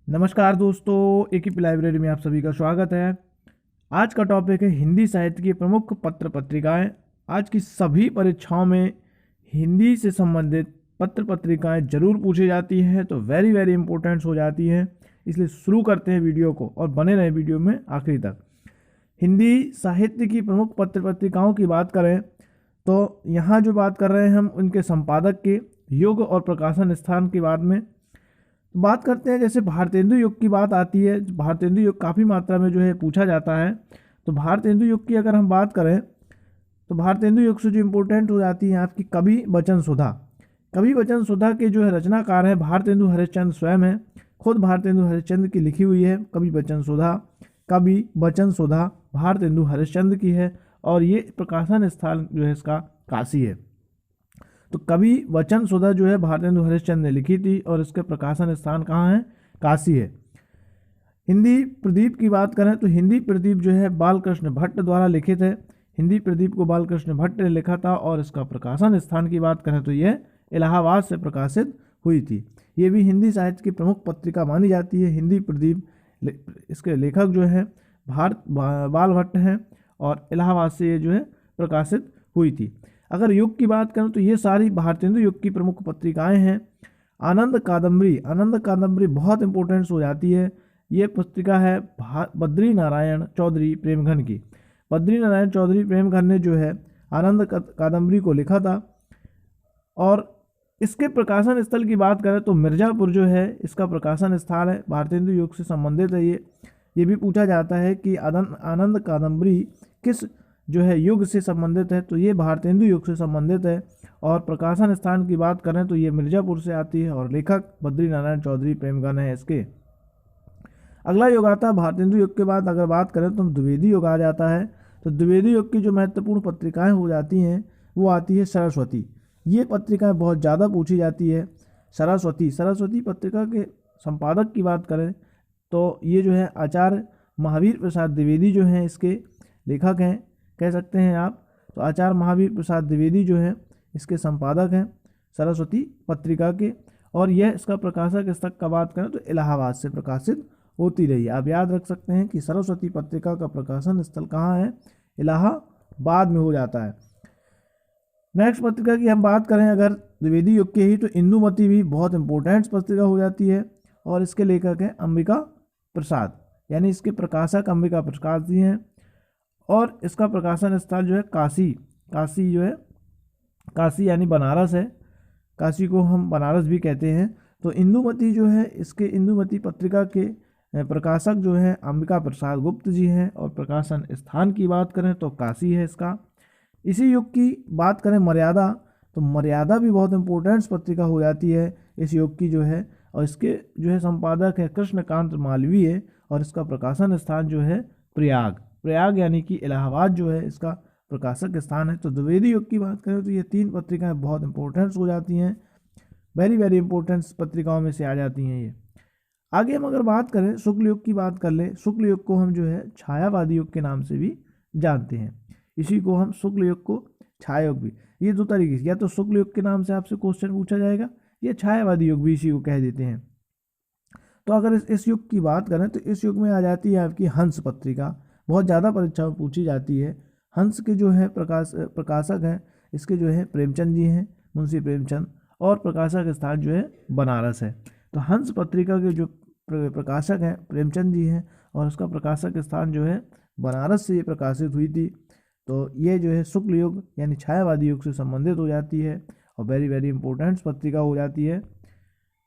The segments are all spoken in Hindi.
नमस्कार दोस्तों, एक ही लाइब्रेरी में आप सभी का स्वागत है। आज का टॉपिक है हिंदी साहित्य की प्रमुख पत्र पत्रिकाएं। आज की सभी परीक्षाओं में हिंदी से संबंधित पत्र पत्रिकाएं जरूर पूछी जाती हैं, तो वेरी वेरी इंपॉर्टेंट हो जाती हैं। इसलिए शुरू करते हैं वीडियो को और बने रहें वीडियो में आखिरी तक। हिंदी साहित्य की प्रमुख पत्र पत्रिकाओं की बात करें तो यहाँ जो बात कर रहे हैं हम उनके संपादक के, युग और प्रकाशन स्थान की बात करते हैं। जैसे भारतेंदु युग की बात आती है, भारतेंदु युग काफ़ी मात्रा में जो है पूछा जाता है। तो भारतेंदु युग की अगर हम बात करें तो भारतेंदु युग से जो इम्पोर्टेंट हो जाती है आपकी कवि वचन सुधा। कवि वचन सुधा के जो है रचनाकार हैं भारतेंदु हरिश्चंद्र स्वयं हैं। खुद भारतेंदु हरिश्चंद्र की लिखी हुई है कवि वचन सुधा। कवि वचन सुधा भारतेंदु हरिश्चंद्र की है और ये प्रकाशन स्थान जो है इसका काशी है। तो कवि वचन सुधा जो है भारतेंदु हरिश्चंद्र ने लिखी थी और इसके प्रकाशन स्थान कहाँ है? काशी है। हिंदी प्रदीप की बात करें तो हिंदी प्रदीप जो है बालकृष्ण भट्ट द्वारा लिखित है। हिंदी प्रदीप को बालकृष्ण भट्ट ने लिखा था और इसका प्रकाशन स्थान की बात करें तो यह इलाहाबाद से प्रकाशित हुई थी। ये भी हिंदी साहित्य की प्रमुख पत्रिका मानी जाती है हिंदी प्रदीप। इसके लेखक जो है बाल भट्ट हैं और इलाहाबाद से ये जो है प्रकाशित हुई थी। अगर युग की बात करें तो ये सारी भारतेंदु युग की प्रमुख पत्रिकाएं हैं। आनंद कादम्बरी बहुत इंपॉर्टेंट हो जाती है। ये पत्रिका है बद्री नारायण चौधरी प्रेमघन की। बद्री नारायण चौधरी प्रेमघन ने जो है आनंद कादम्बरी को लिखा था। और इसके प्रकाशन स्थल की बात करें तो मिर्ज़ापुर जो है इसका प्रकाशन स्थल है, भारतेंदु युग से संबंधित है। ये भी पूछा जाता है कि आनंद कादम्बरी किस जो है युग से संबंधित है, तो ये भारतेंदु युग से संबंधित है। और प्रकाशन स्थान की बात करें तो ये मिर्ज़ापुर से आती है और लेखक बद्री नारायण चौधरी प्रेमघन है इसके। अगला युग आता है भारतेंदु युग के बाद अगर बात करें तो द्विवेदी युग आ जाता है। तो द्विवेदी युग की जो महत्वपूर्ण पत्रिकाएं हो जाती हैं वो आती है सरस्वती। ये पत्रिकाएं बहुत ज़्यादा पूछी जाती है। सरस्वती पत्रिका के संपादक की बात करें तो ये जो है आचार्य महावीर प्रसाद द्विवेदी जो हैं इसके लेखक हैं, कह सकते हैं आप। तो आचार्य महावीर प्रसाद द्विवेदी जो है इसके संपादक हैं सरस्वती पत्रिका के। और यह इसका प्रकाशक स्थल का बात करें तो इलाहाबाद से प्रकाशित होती रही है। आप याद रख सकते हैं कि सरस्वती पत्रिका का प्रकाशन स्थल कहाँ है? इलाहाबाद में हो जाता है। नेक्स्ट पत्रिका की हम बात करें अगर द्विवेदी युग की ही तो इंदुमती भी बहुत इंपॉर्टेंट पत्रिका हो जाती है और इसके लेखक हैं अंबिका प्रसाद, यानी इसके प्रकाशक अंबिका प्रसाद जी हैं। और इसका प्रकाशन स्थल जो है काशी जो है काशी यानी बनारस है। काशी को हम बनारस भी कहते हैं। तो इंदुमती जो है इसके इंदुमती पत्रिका के प्रकाशक जो है अंबिका प्रसाद गुप्त जी हैं और प्रकाशन स्थान की बात करें तो काशी है इसका। इसी युग की बात करें मर्यादा, तो मर्यादा भी बहुत इंपॉर्टेंट पत्रिका हो जाती है इस युग की जो है। और इसके जो है संपादक है कृष्णकांत मालवीय और इसका प्रकाशन स्थान जो है प्रयाग यानी कि इलाहाबाद जो है इसका प्रकाशक स्थान है। तो द्विवेदी युग की बात करें तो ये तीन पत्रिकाएं बहुत इंपॉर्टेंट हो जाती हैं, वेरी वेरी इंपॉर्टेंट पत्रिकाओं में से आ जाती हैं ये। आगे हम अगर बात करें शुक्ल युग की बात कर ले, शुक्ल युग को हम जो है छायावादी युग के नाम से भी जानते हैं। इसी को हम शुक्ल युग को छाया युग भी, ये दो तरीके से, या तो शुक्ल युग के नाम से आपसे क्वेश्चन पूछा जाएगा या छायावादी युग भी इसी को कह देते हैं। तो अगर इस युग की बात करें तो इस युग में आ जाती है आपकी हंस पत्रिका, बहुत ज़्यादा परीक्षाओं में पूछी जाती है। हंस के जो है प्रकाशक हैं इसके जो है प्रेमचंद जी हैं, मुंशी प्रेमचंद, और प्रकाशक स्थान जो है बनारस है। तो हंस पत्रिका के जो प्रकाशक हैं प्रेमचंद जी हैं और उसका प्रकाशक स्थान जो है बनारस से ये प्रकाशित हुई थी। तो ये जो है शुक्ल युग यानी छायावादी युग से संबंधित हो जाती है और वेरी वेरी इंपॉर्टेंट पत्रिका हो जाती है।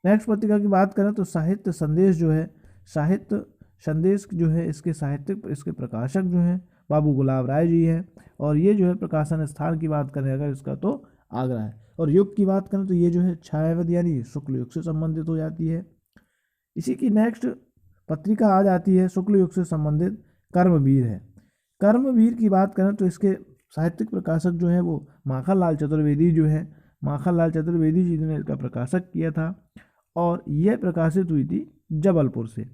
नेक्स्ट पत्रिका की बात करें तो साहित्य संदेश जो है, साहित्य संदेश जो है इसके प्रकाशक जो हैं बाबू गुलाब राय जी हैं। और ये जो है प्रकाशन स्थान की बात करें अगर इसका तो आगरा है। और युग की बात करें तो ये जो है छायावादी यानी शुक्ल युग से संबंधित हो जाती है। इसी की नेक्स्ट पत्रिका आ जाती है शुक्ल युग से संबंधित कर्मवीर है। कर्मवीर की बात करें तो इसके साहित्यिक प्रकाशक जो है वो माखनलाल चतुर्वेदी जो है, माखनलाल चतुर्वेदी जी ने इसका प्रकाशक किया था और यह प्रकाशित हुई थी जबलपुर से।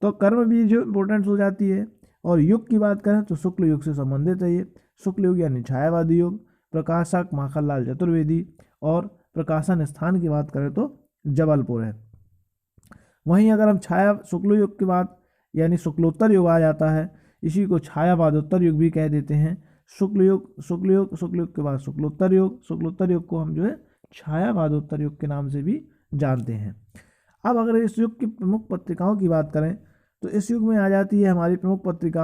तो कर्मवीर जो इम्पोर्टेंट हो जाती है। और युग की बात करें तो शुक्ल युग से संबंधित है ये, शुक्ल युग यानी छायावादी युग, प्रकाशक माखनलाल चतुर्वेदी और प्रकाशन स्थान की बात करें तो जबलपुर है। वहीं अगर हम छाया शुक्ल युग के बाद यानी शुक्लोत्तर युग आ जाता है, इसी को छायावादोत्तर युग भी कह देते हैं। शुक्ल युग के बाद शुक्लोत्तर युग को हम जो है छायावादोत्तर युग के नाम से भी जानते हैं। अब अगर इस युग की प्रमुख पत्रिकाओं की बात करें तो इस युग में आ जाती है हमारी प्रमुख पत्रिका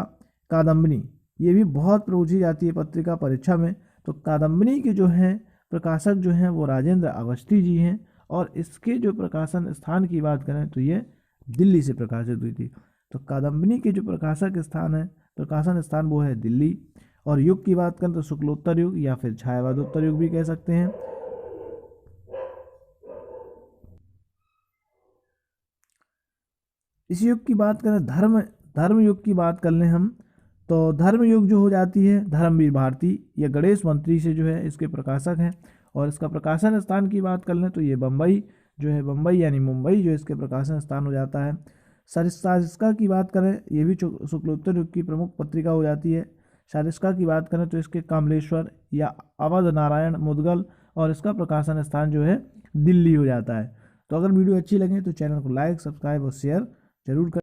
कादम्बनी। ये भी बहुत पूछी जाती है पत्रिका परीक्षा में। तो कादम्बनी के जो हैं प्रकाशक जो हैं वो राजेंद्र अवस्थी जी हैं, और इसके जो प्रकाशन स्थान की बात करें तो ये दिल्ली से प्रकाशित हुई थी। तो कादम्बनी के जो प्रकाशन स्थान वो है दिल्ली। और युग की बात करें तो शुक्लोत्तर युग या फिर छायावादोत्तर युग भी कह सकते हैं। इस युग की बात करें धर्म युग की बात कर लें हम, तो धर्म युग जो हो जाती है धर्मवीर भारती, ये गणेश मंत्री से जो है इसके प्रकाशक हैं। और इसका प्रकाशन स्थान की बात कर लें तो ये बम्बई जो है, बम्बई यानी मुंबई जो इसके प्रकाशन स्थान हो जाता है। सारिस्का की बात करें, ये भी शुक्लोत्तर युग की प्रमुख पत्रिका हो जाती है। सारिस्का की बात करें तो इसके कमलेश्वर या अवध नारायण मुदगल, और इसका प्रकाशन स्थान जो है दिल्ली हो जाता है। तो अगर वीडियो अच्छी लगे तो चैनल को लाइक, सब्सक्राइब और शेयर जरूर करें।